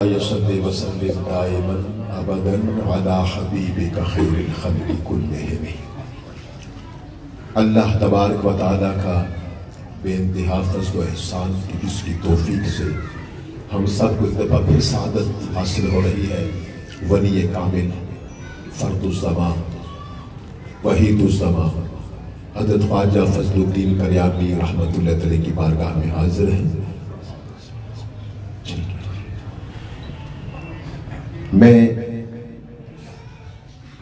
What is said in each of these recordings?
يصلي وسلم دائما ابدا على حبیبک خیر الخلق کلہم۔ اللہ تبارک و تعالیٰ کا بے انتہا فضل و احسان کی جس کی توفیق سے ہم سب کو ایک دفعہ پھر سعادت حاصل ہو رہی ہے۔ ولی کامل، فرد الزمان، وحید الزمان حضرت خواجہ فضل الدین کریامی رحمۃ اللہ علیہ کی بارگاہ میں حاضر ہیں۔ میں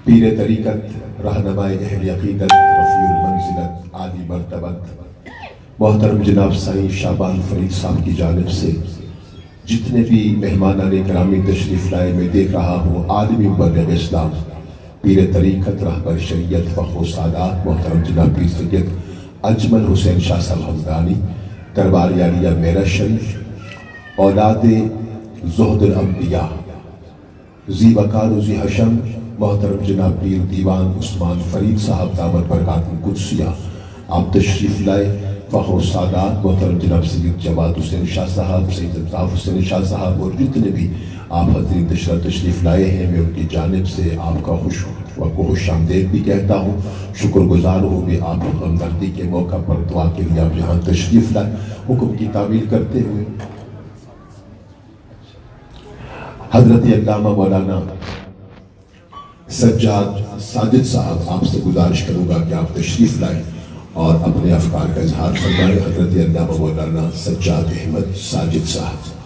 پیر طریقت، رہنمائے اہل عقیدت، رفیع المنزلت، عالی مرتبت محترم جناب سعید شعبان فرید صاحب کی جانب سے جتنے بھی مہمانان گرامی تشریف لائے میں دیکھ رہا ہوں، عالمی مبلغ اسلام، پیر طریقت، رہبر شریعت، فخر و سعادات محترم جناب پیر سید اجمل حسین شاہ صاحب حمدانی، دربار عالیہ میرا شریف، اولاد زہد الانبیاء، ذی وقار و ذی حشم محترم جناب پیر دیوان عثمان فرید صاحب دامت برکات القدسیہ، آپ تشریف لائے۔ فخر و سعادات محترم جناب سید جواد حسین شاہ صاحب، سید الطاف حسین شاہ صاحب اور جتنے بھی آپ حضرین تشریف لائے ہیں، میں ان کی جانب سے آپ کا خوش آمدید بھی کہتا ہوں۔ شکر گزار ہوں بھی آپ ہمدردی کے موقع پر دعا کے لیے آپ یہاں تشریف لائے۔ حکم کی تعمیل کرتے ہوئے حضرت علامہ مولانا سجاد ساجد صاحب، آپ سے گزارش کروں گا کہ آپ تشریف لائیں اور اپنے افکار کا اظہار فرمائیں۔ حضرت علامہ مولانا سجاد احمد ساجد صاحب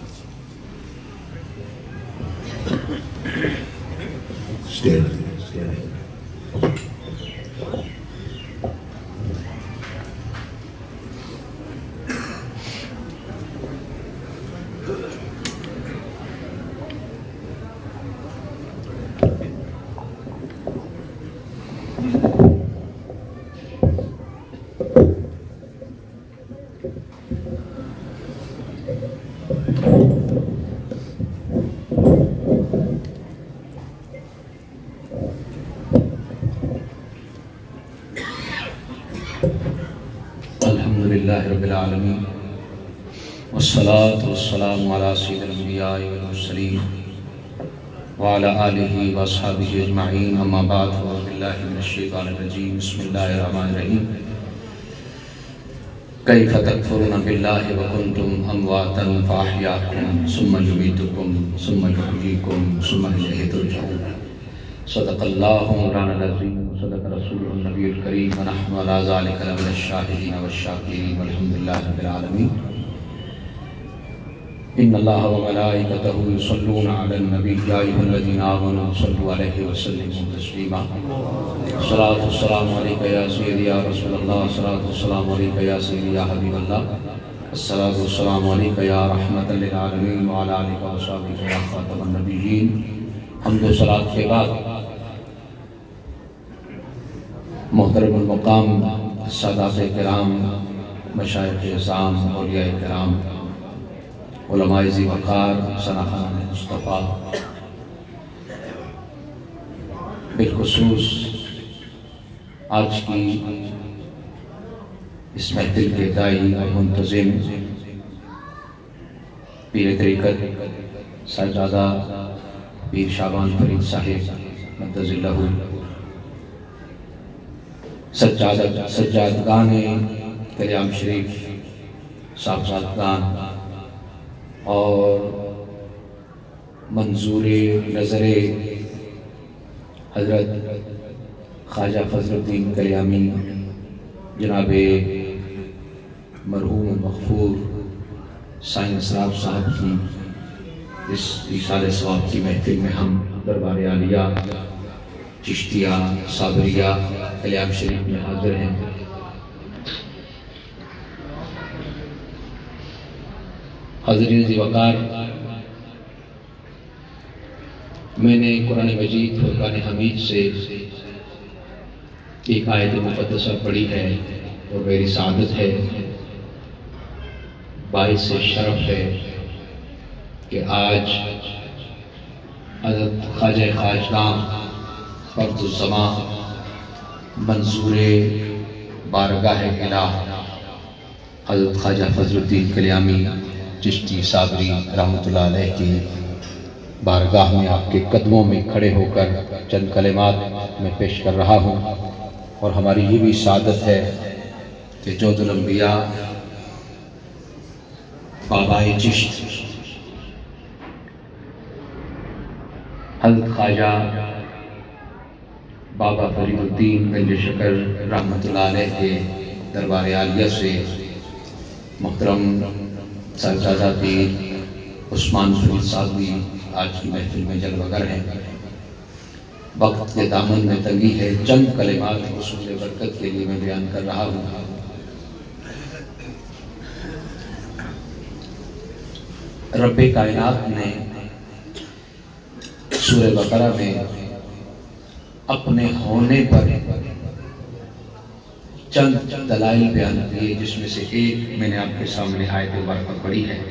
الحمدللہ رب العالمین والصلاة والسلام علی سید الانبیاء والمرسلین وعلی آلہ واصحابہ اجمعین، اما بعد فاعوذ باللہ من الشیطان الرجیم، بسم اللہ الرحمن الرحیم۔ کیف تکفرون باللہ وکنتم امواتا فاحیاکم ثم یمیتکم ثم یحییکم ثم الیہ ترجعون۔ صدق اللہ مولانا العظیم، صدق رسول النبی الکریم، ونحن علی ذلک لمن الشاہدین والشاکرین والحمدللہ رب العالمین۔ ان اللہ وملائکتہ یصلون علی النبی یا ایھا الذین آمنوا صلوا علیہ وسلموا تسلیما۔ الصلاۃ والسلام علیک یا سیدی یا رسول اللہ، الصلاۃ والسلام علیک یا سیدی یا حبیب اللہ، الصلاۃ والسلام علیک یا رحمۃ للعالمین وعلی آلک وصحبہ یا خاتم النبیین۔ حمد و صلاۃ کے بعد محترم المقام سادات کرام، مشائخ اعظام، اولیاء کرام، علماء ذی وقار، ثناخان مصطفیٰ، بالخصوص آج کی اس محفل کے داعی اور منتظم پیر طریقت سجادہ پیر شعبان فرید صاحب مدد اللہ، سجادگان کلیام شریف، صاحبزادگان اور منظور نظر حضرت خواجہ فضل الدین کلیامی، جناب مرحوم مغفور سائن اسراف صاحب کی اس ایصال ثواب کی محفل میں ہم دربار عالیہ چشتیہ صابریہ کلیام شریف میں حاضر ہیں۔ حضرین ذی وقار، میں نے قرآن مجید فرقان حمید سے ایک آیت مقدسہ پڑھی ہے اور میری سعادت ہے، باعث شرف ہے کہ آج حضرت خواجہ خواجگاں فرد الزمان منظور بارگاہ الہ حضرت خواجہ فضل الدین کلیامی چشتی صابری رحمۃ اللہ علیہ کی بارگاہ میں آپ کے قدموں میں کھڑے ہو کر چند کلمات میں پیش کر رہا ہوں، اور ہماری یہ بھی سعادت ہے کہ جود الانبیاء بابائے چشت حضرت خواجہ بابا فرید الدین گنج شکر رحمۃ اللہ علیہ کے دربار عالیہ سے محترم صاحبزادہ پیر عثمان فرید صاحب بھی آج کی محفل میں جلوہ گر ہیں۔ وقت کے دامن میں تنگی ہے، چند کلمات حصول برکت کے لیے میں بیان کر رہا ہوں۔ رب کائنات نے سورہ بقرہ میں اپنے ہونے پر چند دلائل بیان کیے، جس میں سے ایک میں نے آپ کے سامنے آیت مبارکہ پڑھی ہے۔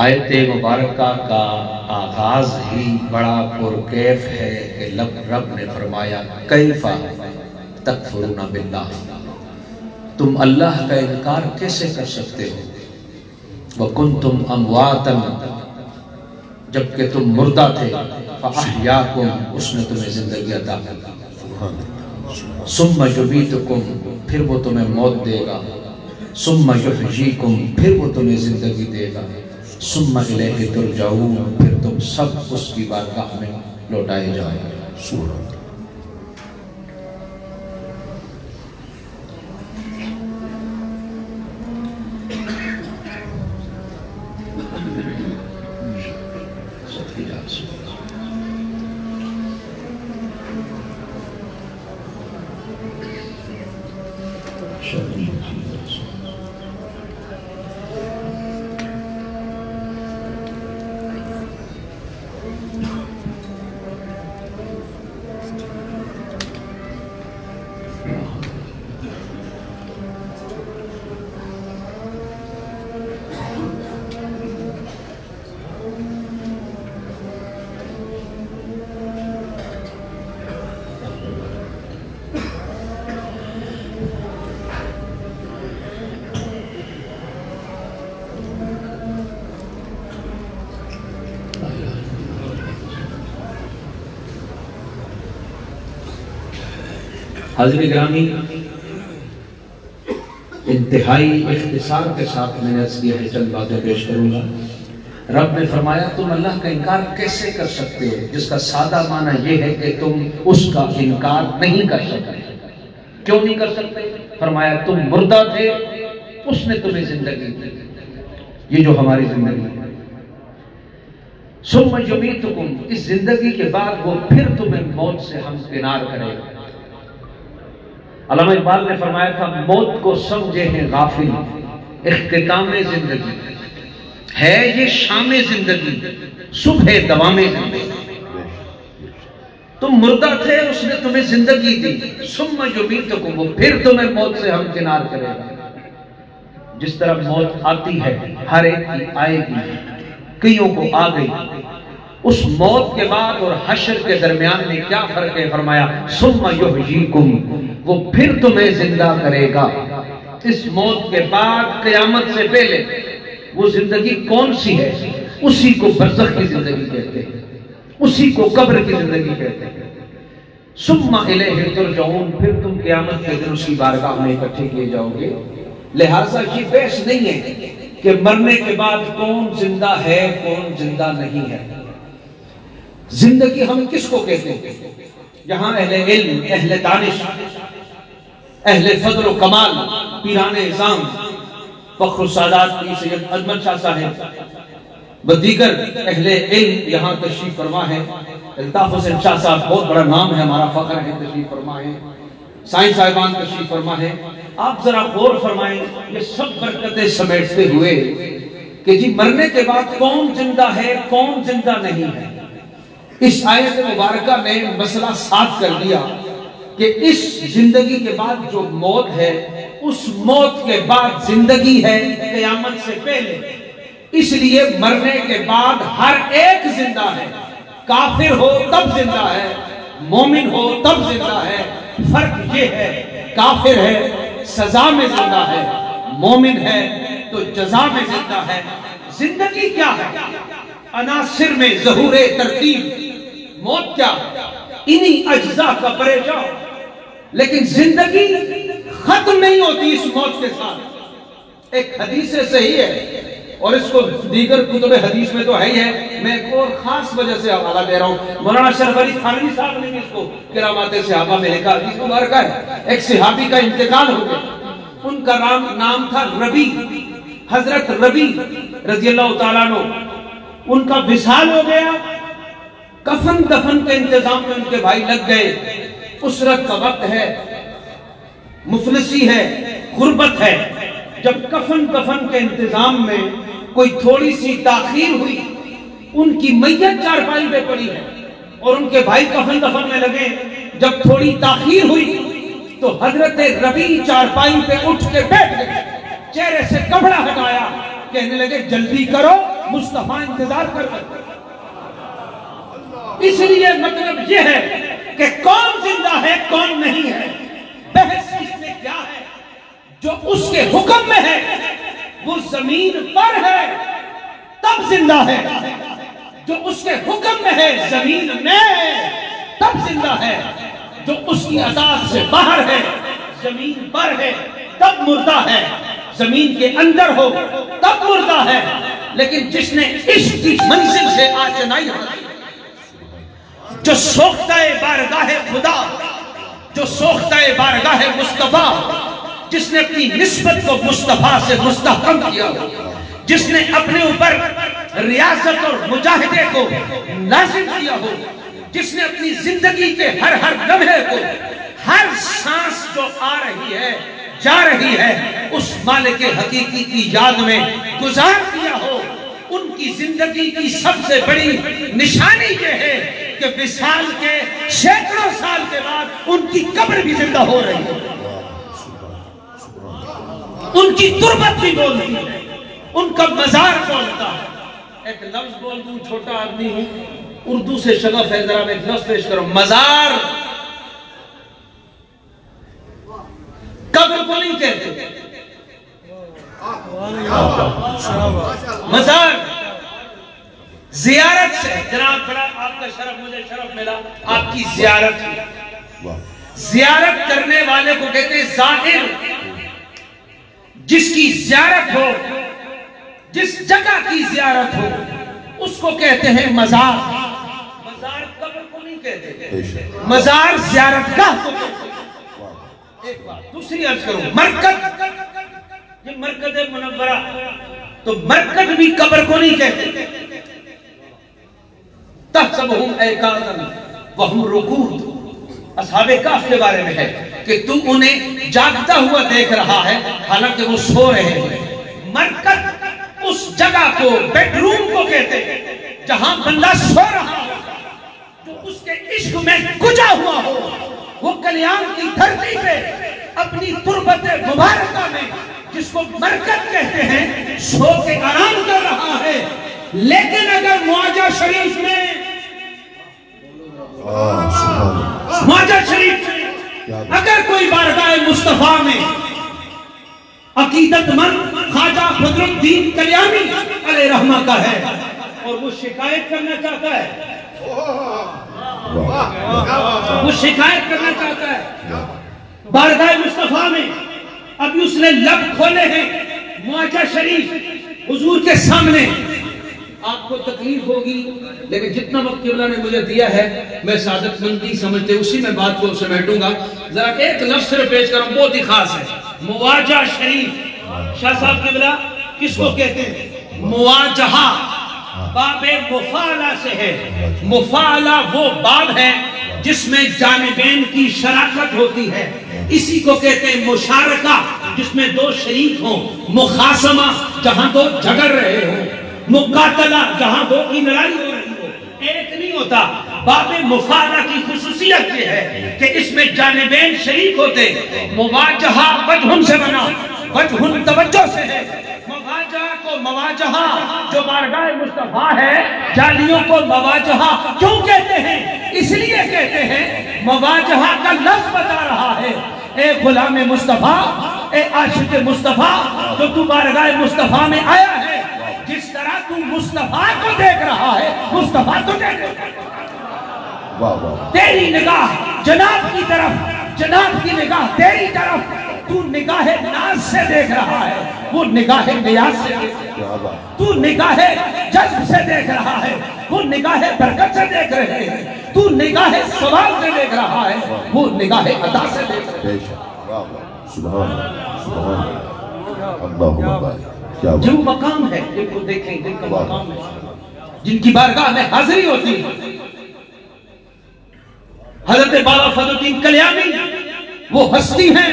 آیت مبارکہ کا آغاز ہی بڑا پرکیف ہے کہ رب نے فرمایا کیف تکفرون باللہ، تم اللہ کا انکار کیسے کر سکتے ہو، وکنتم امواتا، جبکہ تم مردہ تھے، فاحیاکم، اس نے تمہیں زندگی عطا کی، ثم یمیتکم، پھر وہ تمہیں موت دے گا، ثم یحییکم، پھر وہ تمہیں زندگی دے گا، ثم الیہ ترجعون، پھر تم سب اس کی بارگاہ میں لوٹائے جائے گا۔ حاضرین گرامی، انتہائی اختصار کے ساتھ میں نے عرض کیا ہے، چند باتیں پیش کروں گا۔ رب نے فرمایا تم اللہ کا انکار کیسے کر سکتے ہو، جس کا سادہ معنی یہ ہے کہ تم اس کا انکار نہیں کر سکتے۔ کیوں نہیں کر سکتے؟ فرمایا تم مردہ تھے، اس نے تمہیں زندگی دی، یہ جو ہماری زندگی ہے، ثم یمیتکم، اس زندگی کے بعد وہ پھر تمہیں موت سے ہمکنار کرے گا۔ علامہ اقبال نے فرمایا تھا موت کو سمجھے ہیں غافل، اختتام زندگی ہے یہ شام زندگی، صبح دوام زندگی۔ تم مردہ تھے، اس نے تمہیں زندگی دی، ثم یمیتکم، وہ پھر تمہیں موت سے ہمکنار کرے گا۔ جس طرح موت آتی ہے، ہر ایک کی آئے گی، کئیوں کو آ گئی، اس موت کے بعد اور حشر کے درمیان میں کیا فرق ہے؟ فرمایا ثم یحییکم، وہ پھر تمہیں زندہ کرے گا۔ اس موت کے بعد قیامت سے پہلے وہ زندگی کون سی ہے؟ اسی کو برزخ کی زندگی کہتے ہیں، اسی کو قبر کی زندگی کہتے ہیں۔ ثم الیہ ترجعون، پھر تم قیامت کے دن اس کی بارگاہ میں اکٹھے کیے جاؤ گے۔ لہٰذا یہ بحث نہیں ہے کہ مرنے کے بعد کون زندہ ہے کون زندہ نہیں ہے۔ زندگی ہم کس کو کہتے ہیں؟ یہاں اہل علم، اہل دانش، اہل فضل و کمال، پیران اعظام، فخر السادات پیر سید اجمل شاہ صاحب و دیگر اہل علم یہاں تشریف فرما ہے۔ الطاف حسین شاہ صاحب بہت بڑا نام ہے، ہمارا فخر ہے، تشریف فرما ہے۔ سائیں صاحبان تشریف فرما ہے۔ آپ ذرا غور فرمائیں، یہ سب برکتیں سمیٹتے ہوئے کہ جی مرنے کے بعد کون زندہ ہے کون زندہ نہیں ہے، اس آیت مبارکہ نے مسئلہ صاف کر دیا کہ اس زندگی کے بعد جو موت ہے، اس موت کے بعد زندگی ہے قیامت سے پہلے۔ اس لیے مرنے کے بعد ہر ایک زندہ ہے، کافر ہو تب زندہ ہے، مومن ہو تب زندہ ہے۔ فرق یہ ہے کافر ہے سزا میں زندہ ہے، مومن ہے تو جزا میں زندہ ہے۔ زندگی کیا ہے؟ عناصر میں ظہور ترتیب، موت کیا انہی اجزاء کا پریشان، لیکن زندگی ختم نہیں ہوتی اس موت کے ساتھ۔ ایک حدیث صحیح ہے اور اس کو دیگر کتب حدیث میں تو ہے ہی ہے، میں ایک اور خاص وجہ سے حوالہ دے رہا ہوں۔ مولانا اشرف علی تھانوی صاحب نے اس کو کرامات صحابہ میں لکھا، حدیث مبارکہ ہے۔ ایک صحابی کا انتقال ہو گیا، ان کا نام تھا ربی، حضرت ربی رضی اللہ تعالیٰ عنہ، ان کا وصال ہو گیا، کفن دفن کے انتظام میں ان کے بھائی لگ گئے، اسرت کا وقت ہے، مفلسی ہے، غربت ہے۔ جب کفن دفن کے انتظام میں کوئی تھوڑی سی تاخیر ہوئی، ان کی میت چارپائی پہ پڑی ہے اور ان کے بھائی کفن دفن میں لگے، جب تھوڑی تاخیر ہوئی تو حضرت ربی چارپائی پہ اٹھ کے بیٹھ گئے، چہرے سے کپڑا ہٹایا، کہنے لگے جلدی کرو مصطفیٰ انتظار کر رہے۔ اس لیے مطلب یہ ہے کہ کون زندہ ہے کون نہیں ہے، بحث اس میں کیا ہے؟ جو اس کے حکم میں ہے وہ زمین پر ہے تب زندہ ہے، جو اس کے حکم میں ہے زمین میں تب زندہ ہے، جو اس کی اطاعت سے باہر ہے زمین پر ہے تب مردہ ہے، زمین کے اندر ہو تب مردہ ہے۔ لیکن جس نے عشق کی منزل سے آچنائی ہے، جو سوختہ بارگاہ خدا، جو سوختہ بارگاہ مصطفیٰ، جس نے اپنی نسبت کو مصطفیٰ سے مستحکم کیا ہو، جس نے اپنے اوپر ریاضت اور مجاہدے کو لازم کیا ہو، جس نے اپنی زندگی کے ہر لمحے کو، ہر سانس جو آ رہی ہے جا رہی ہے، اس مالک حقیقی کی یاد میں گزار دیا ہو، ان کی زندگی کی سب سے بڑی نشانی یہ ہے کہ وصال کے سینکڑوں سال کے بعد ان کی قبر بھی زندہ ہو رہی ہے، ان کی تربت بھی بولتی ہے، ان کا مزار بولتا ہے۔ ایک لفظ بول دوں، چھوٹا آدمی ہوں، اردو سے شغف ہے، ذرا میں ایک لفظ پیش کروں، مزار قبر کو نہیں کہتے، مزار زیارت سے، جناب بڑا آپ کا شرف، مجھے شرف ملا آپ کی زیارت کی، زیارت کرنے والے کو کہتے ہیں زائر، جس کی زیارت ہو، جس جگہ کی زیارت ہو اس کو کہتے ہیں مزار۔ مزار قبر کو نہیں کہتے، مزار زیارت گاہ کو کہتے ہیں۔ ایک بات دوسری عرض کروں، مرکز، یہ مرکز منورہ، تو مرکز بھی قبر کو نہیں کہتے۔ تحسبہم ایقاظا وہم رقود، اصحاب کہف کے بارے میں ہے کہ تو انہیں جاگتا ہوا دیکھ رہا ہے حالانکہ وہ سو رہے ہیں۔ مرکز اس جگہ کو، بیڈ روم کو کہتے ہیں جہاں بندہ سو رہا ہو، جو اس کے عشق میں گجا ہوا ہو، وہ کلیان کی دھرتی پہ اپنی تربت مبارکہ میں، جس کو مرکز کہتے ہیں، سو کے آرام کر رہا ہے۔ لیکن اگر معاجہ شریف میں، معاجہ شریف میں اگر کوئی بارگاہ مصطفیٰ میں عقیدت مند خواجہ فضل الدین کلیانی علیہ رحمہ کا ہے اور وہ شکایت کرنا چاہتا ہے، وہ شکایت کرنا چاہتا ہے بارگاہ مصطفیٰ میں، ابھی اس نے لب کھولے ہیں معاجہ شریف حضور کے سامنے، آپ کو تکلیف ہوگی لیکن جتنا وقت قبلہ نے مجھے دیا ہے میں سعادت مندی سمجھتے اسی میں بات کو سمیٹوں گا۔ ذرا ایک لفظ صرف پیش کروں، بہت ہی خاص ہے، مواجہ شریف۔ شاہ صاحب قبلہ کس کو کہتے ہیں؟ مواجہہ، باب مفاعلہ سے ہے۔ مفاعلہ وہ باب ہے جس میں جانبین کی شراکت ہوتی ہے، اسی کو کہتے ہیں مشارکہ، جس میں دو شریک ہوں۔ مخاصمہ جہاں دو جھگڑ رہے ہوں، مقاتلہ جہاں دو کی لڑائی ہو رہی ہو، ایک نہیں ہوتا۔ باب مفاعلہ کی خصوصیت یہ ہے کہ اس میں جانبین شریک ہوتے۔ مواجہہ وجہ سے بنا، وجہ توجہ سے ہے۔ مواجہہ کو مواجہہ جو بارگاہ مصطفیٰ ہے، جالیوں کو مواجہہ کیوں کہتے ہیں؟ اس لیے کہتے ہیں مواجہہ کا لفظ بتا رہا ہے، اے غلام مصطفیٰ، اے عاشق مصطفیٰ، جو تو بارگاہ مصطفیٰ میں آیا ہے، جس طرح تو مصطفیٰ کو دیکھ رہا ہے مصطفیٰ تو دیکھ رہا ہے. تیری نگاہ جناب کی طرف، جناب کی نگاہ تیری طرف، تو نگاہ ناز سے دیکھ رہا ہے، وہ نگاہ نیاز سے دیکھ رہا ہے. تو نگاہ جذب سے دیکھ رہا ہے، وہ نگاہ برکت سے دیکھ رہے ہیں. تو نگاہ سوال سے دیکھ رہا ہے، وہ نگاہ عطا سے دیکھ رہے ہیں. سبحان سبحان اللہم بارک. جو مقام ہے جن کو دیکھیں، جن کا مقام ہے، جن کی بارگاہ میں حاضری ہوتی ہے. حضرت بابا فضل الدین کلیانی وہ ہستی ہیں،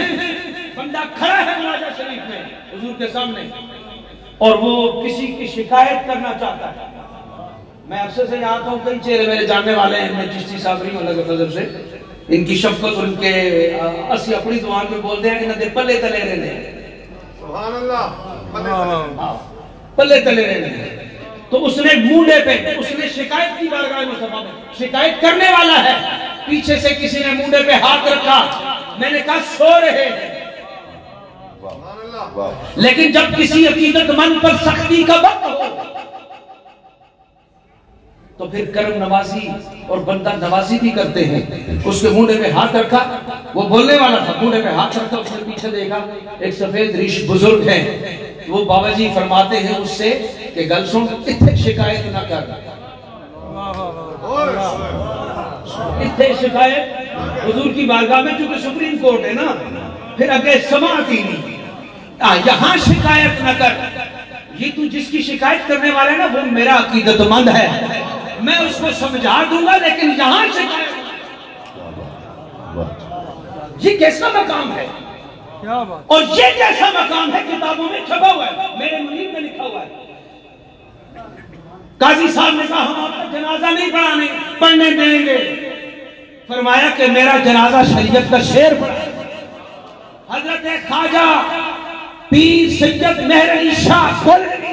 بندہ کھڑا ہے مواجہ شریف میں حضور کے سامنے اور وہ کسی کی شکایت کرنا چاہتا ہے. میں اکثر سے یہاں آتا ہوں، کئی چہرے میرے جاننے والے ہیں. میں چشتی صاحب رہی ہوں اللہ کے فضل سے. ان کی شفقت اور ان کے اسی اپنی زبان میں بولتے ہیں کہ نہ دے پلے تلے رہنے. سبحان اللہ، پلے تلے رہنے. تو اس نے مونڈے پہ، اس نے شکایت کی بارگاہ مصطفیٰ میں، شکایت کرنے والا ہے. پیچھے سے کسی نے مونڈے پہ ہاتھ رکھا، میں نے کہا سو رہے ہیں. لیکن جب کسی عقیدت مند پر سختی کا وقت ہو تو پھر کرم نوازی اور بندہ نوازی بھی کرتے ہیں. اس کے مونڈے پہ ہاتھ رکھا، وہ بولنے والا تھا، مونڈے پہ ہاتھ رکھا. اس نے پیچھے دیکھا، ایک سفید ریش بزرگ ہیں. وہ بابا جی فرماتے ہیں اس سے کہ گل سن، اتنے شکایت نہ کر، اتنے شکایت حضور کی بارگاہ میں، چونکہ سپریم کورٹ ہے نا، پھر اگے سماعت ہی نہیں. یہاں شکایت نہ کر. یہ تو جس کی شکایت کرنے والا ہے نا، وہ میرا عقیدت مند ہے، میں اس کو سمجھا دوں گا. لیکن یہاں شکایت، یہ کیسا مقام ہے اور یہ کیسا مقام ہے. کتابوں میں چھپا ہوا ہے، میرے منیر میں لکھا ہوا ہے. قاضی صاحب نے کہا ہم آپ کا جنازہ نہیں پڑھنے دیں گے. فرمایا کہ میرا جنازہ شریعت کا شعر پڑھا. حضرت خواجہ پیر سید مہر علی شاہ کولری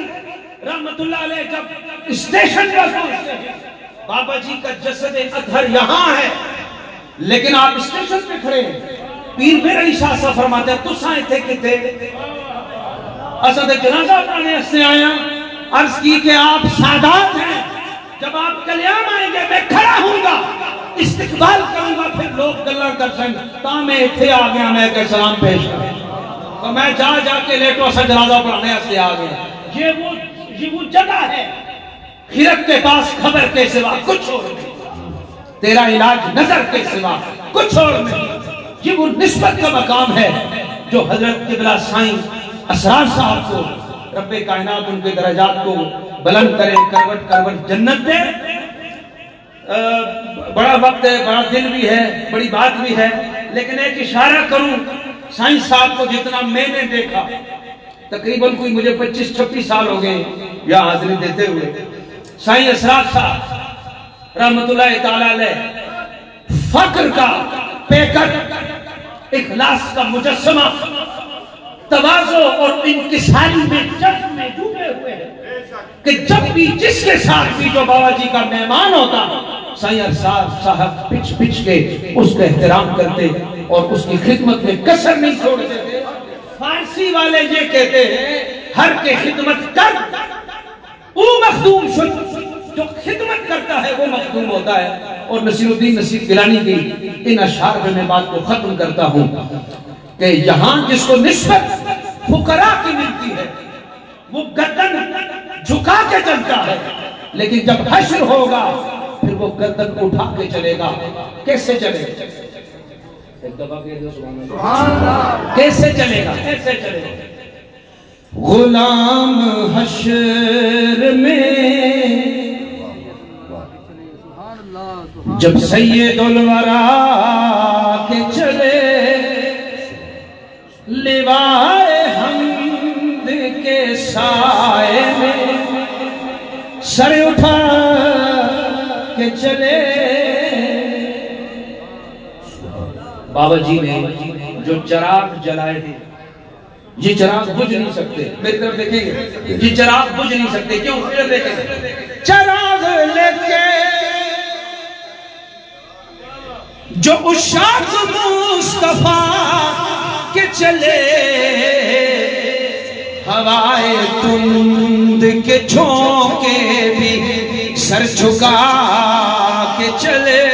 رحمت اللہ علیہ جب اسٹیشن پر پہنچتے ہیں، بابا جی کا جسد اطہر یہاں ہے لیکن آپ اسٹیشن پہ کھڑے ہیں. پیر مہر علی شاہ صاحب فرماتے ہیں تُس آئے تھے کتے اسد جنازہ پڑھنے سے آیا. عرض کی کہ آپ سادات ہیں، جب آپ کلیام آئیں گے میں کھڑا ہوں گا، استقبال کروں گا، پھر لوگ گلہ کر سن تا میں اتھے آ گیا، میں کہ سلام پیش کریں. تو میں جا کے لیٹو اسا جنازہ پڑھنے سے آ گیا. یہ وہ جگہ ہے خرق کے پاس خبر کے سوا کچھ اور نہیں، تیرا علاج نظر کے سوا کچھ اور نہیں. یہ وہ نسبت کا مقام ہے جو حضرت قبلہ سائیں اسرار صاحب کو رب کائنات ان کے درجات کو بلند کرے، کروٹ کروٹ جنت دے. بڑا وقت ہے، بڑا دل بھی ہے، بڑی بات بھی ہے، لیکن ایک اشارہ کروں. سائیں صاحب کو جتنا میں نے دیکھا، تقریباً کوئی مجھے 25-26 سال ہو گئے یا حاضری دیتے ہوئے. سائیں اسرار صاحب رحمت اللہ تعالیٰ علیہ فقر کا پیکر، اخلاص کا مجسمہ، تواضع اور انکساری میں جذب میں ڈوبے ہوئے ہیں کہ جب بھی جس کے ساتھ بھی جو بابا جی کا مہمان ہوتا، سائیں اسرار صاحب پچھ کے اس کا احترام کرتے اور اس کی خدمت میں کسر نہیں چھوڑتے. فارسی والے یہ کہتے ہیں ہر کے خدمت کر او مخدوم شد، جو خدمت کرتا ہے وہ مخدوم ہوتا ہے. اور نصیر الدین نصیر گیلانی کی ان اشعار میں بات کو ختم کرتا ہوں کہ یہاں جس کو نسبت فقراء کی ملتی ہے وہ گردن جھکا کے چلتا ہے، لیکن جب حشر ہوگا پھر وہ گردن اٹھا کے چلے گا. کیسے چلے گا؟ کیسے چلے گا؟ کیسے چلے گا؟ غلام حشر میں جب سید الورا کے چلے، لوائے حمد کے سائے میں سر اٹھا کے چلے. بابا جی نے جو چراغ جلائے تھے، یہ چراغ بجھ نہیں سکتے. میری طرف دیکھیں گے، یہ چراغ بجھ نہیں سکتے. کیوں؟ پھر دیکھیں، چراغ لے کے جو عشاق مصطفیٰ کے چلے، ہوائے تند کے کے جھونکے بھی سر جھکا کے چلے،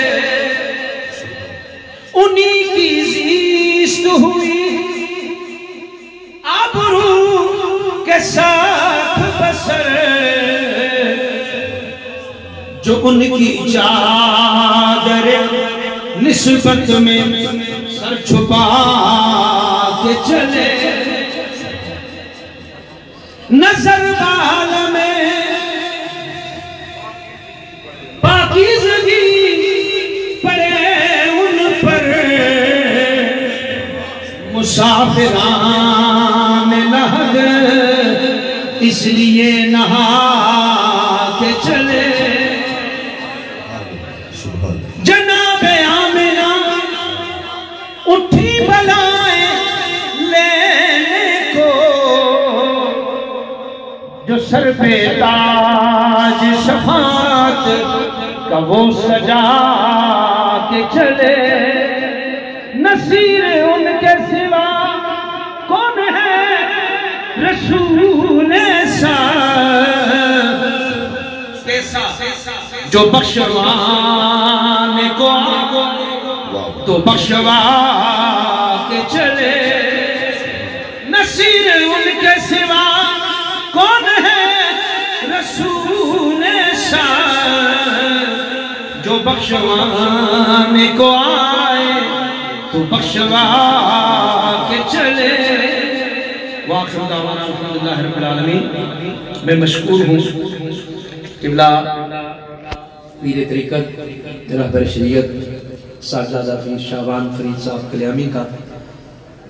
انہی کی زیست ہوئی آبرو کے ساتھ بسر، جو ان کی چادر نسبت میں سر چھپا کے چلے، نظر عالم پاکیزگی پڑے ان پر، مسافران لحد اس لیے نہا کے چلے، جناب آمنہ اٹھی بلائیں لینے کو، جو سر پہ تاج شفاعت کا وہ سجا کے چلے، نصیر ان کے سوا کون ہے رسول ایسا، جو بخشوانے کو تو بخشوا کے چلے، نصیر ان کے سوا کون ہے رسول ایسا، جو بخشوانے کو آئے تو بخشوا کے چلے۔ وآخر دعوانا الحمدللہ رب العالمین۔ میں مشکور ہوں قبلہ پیر طریقت رہبر شریعت صاحبزادہ پیر شعبان فرید صاحب کلیامی کا،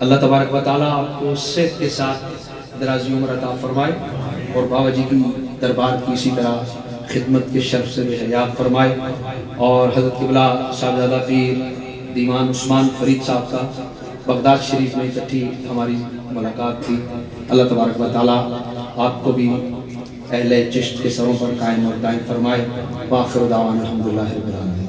اللہ تبارک و تعالیٰ آپ کو صحت کے ساتھ درازی عمر عطا فرمائے، اور بابا جی کی دربار کی اسی طرح خدمت کے شرف سے بھی حیات فرمائے، اور حضرت قبلہ صاحبزادہ پیر دیوان عثمان فرید صاحب کا بغداد شریف میں اکٹھی ہماری ملاقات تھی، اللہ تبارک و تعالیٰ آپ کو بھی اہل چشت کے سروں پر قائم اور دائم فرمائے۔ وآخر دعوانا الحمدللہ رب العالمین۔